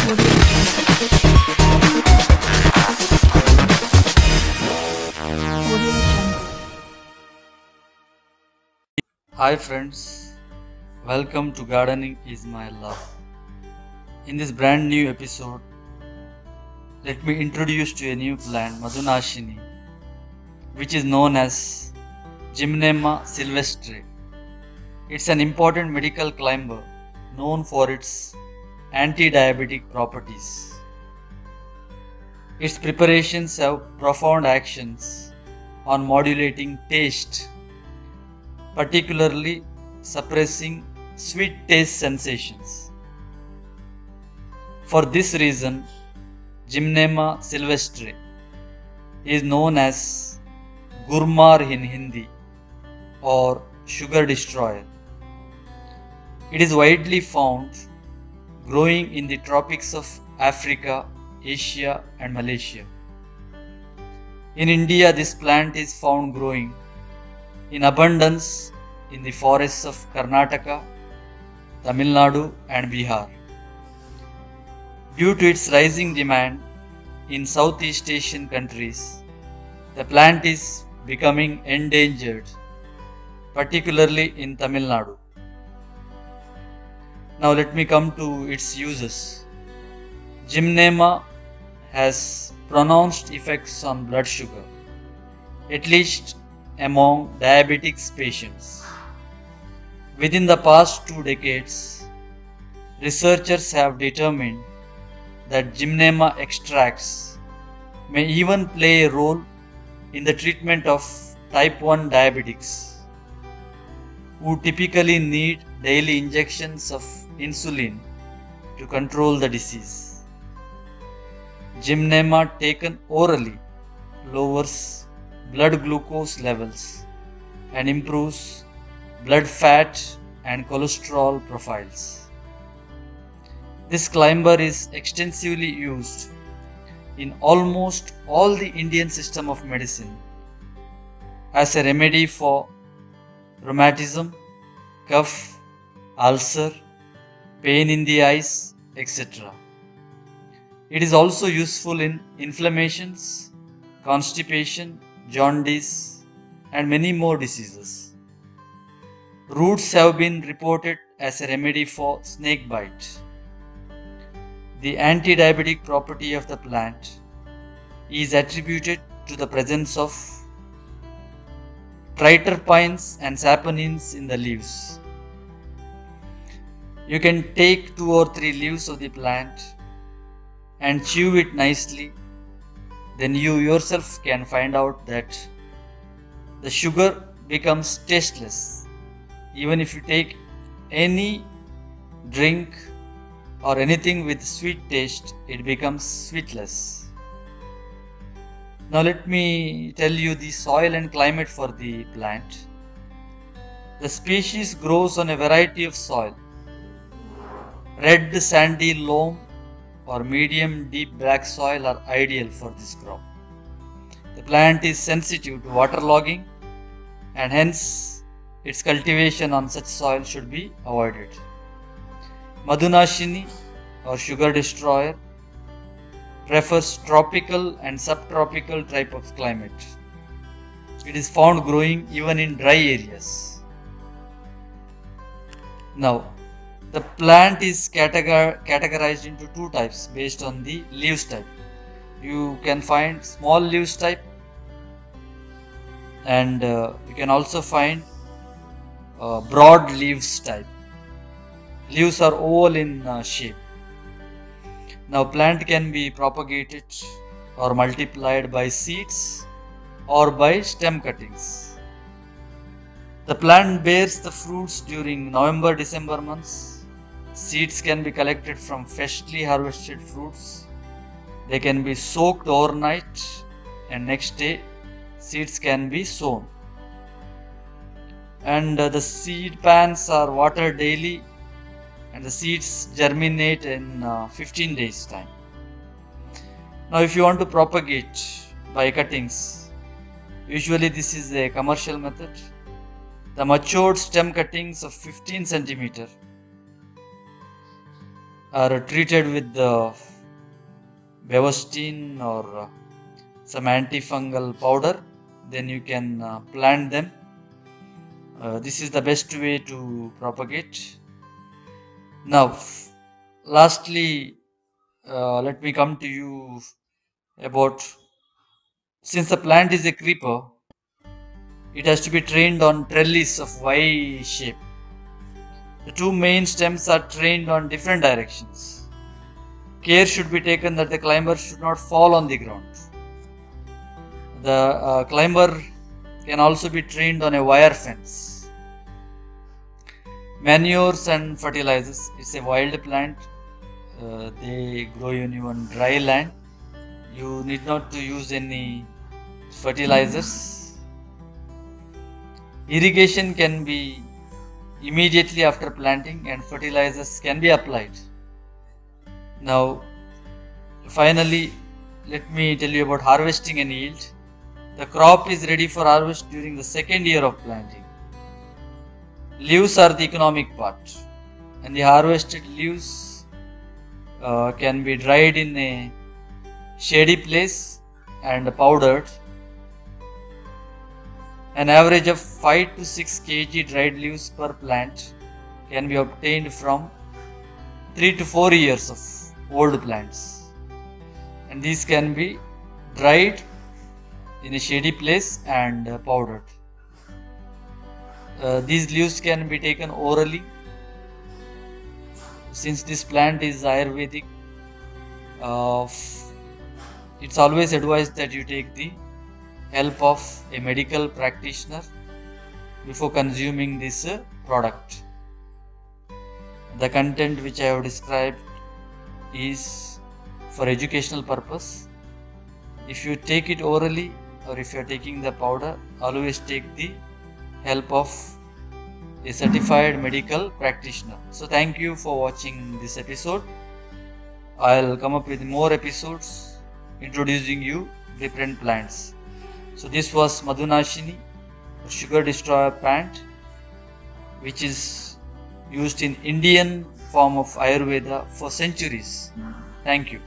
Hi friends, welcome to Gardening is My Love. In this brand new episode, let me introduce to a new plant, Madhunashini, which is known as Gymnema sylvestre. It's an important medical climber known for its anti-diabetic properties. Its preparations have profound actions on modulating taste, particularly suppressing sweet taste sensations. For this reason, Gymnema sylvestre is known as gurmar in Hindi or sugar destroyer. It is widely found growing in the tropics of Africa, Asia and Malaysia. In India, this plant is found growing in abundance in the forests of Karnataka, Tamil Nadu and Bihar. Due to its rising demand in Southeast Asian countries, the plant is becoming endangered, particularly in Tamil Nadu. Now let me come to its uses. Gymnema has pronounced effects on blood sugar, at least among diabetic patients. Within the past 2 decades, researchers have determined that Gymnema extracts may even play a role in the treatment of type 1 diabetics, who typically need daily injections of insulin to control the disease. Gymnema taken orally lowers blood glucose levels and improves blood fat and cholesterol profiles. This climber is extensively used in almost all the Indian system of medicine as a remedy for rheumatism, cough, ulcer, pain in the eyes, etc. It is also useful in inflammations, constipation, jaundice and many more diseases. Roots have been reported as a remedy for snake bite. The anti-diabetic property of the plant is attributed to the presence of triterpenes and saponins in the leaves. You can take 2 or 3 leaves of the plant and chew it nicely. Then you yourself can find out that the sugar becomes tasteless. Even if you take any drink or anything with sweet taste, it becomes sweetless. Now let me tell you the soil and climate for the plant. The species grows on a variety of soil. Red sandy loam or medium deep black soil are ideal for this crop. The plant is sensitive to waterlogging and hence its cultivation on such soil should be avoided. Madhunashini or sugar destroyer prefers tropical and subtropical type of climate. It is found growing even in dry areas. Now, the plant is categorized into 2 types based on the leaves type. You can find small leaves type and you can also find broad leaves type. Leaves are oval in shape. Now plant can be propagated or multiplied by seeds or by stem cuttings. The plant bears the fruits during November-December months. Seeds can be collected from freshly harvested fruits. They can be soaked overnight and next day seeds can be sown. And the seed pans are watered daily and the seeds germinate in 15 days time. Now if you want to propagate by cuttings, usually this is a commercial method. The matured stem cuttings of 15 centimeter are treated with the Bevostine or some antifungal powder, then you can plant them. This is the best way to propagate. Now, lastly, let me come to you about, since the plant is a creeper, it has to be trained on trellis of Y shape. The two main stems are trained on different directions. Care should be taken that the climber should not fall on the ground. The climber can also be trained on a wire fence. Manures and fertilizers. It's a wild plant. They grow in even dry land. You need not to use any fertilizers. Irrigation can be immediately after planting and fertilizers can be applied. Now, finally, let me tell you about harvesting and yield. The crop is ready for harvest during the second year of planting. Leaves are the economic part, and the harvested leaves can be dried in a shady place and powdered. An average of 5 to 6 kg dried leaves per plant can be obtained from 3 to 4 years of old plants, and these can be dried in a shady place and powdered. These leaves can be taken orally. Since this plant is Ayurvedic, it's always advised that you take the help of a medical practitioner before consuming this product. The content which I have described is for educational purpose. If you take it orally or if you are taking the powder, always take the help of a certified medical practitioner. So thank you for watching this episode. I'll come up with more episodes introducing you different plants. So this was Madhunashini, a sugar destroyer plant, which is used in Indian form of Ayurveda for centuries. Thank you.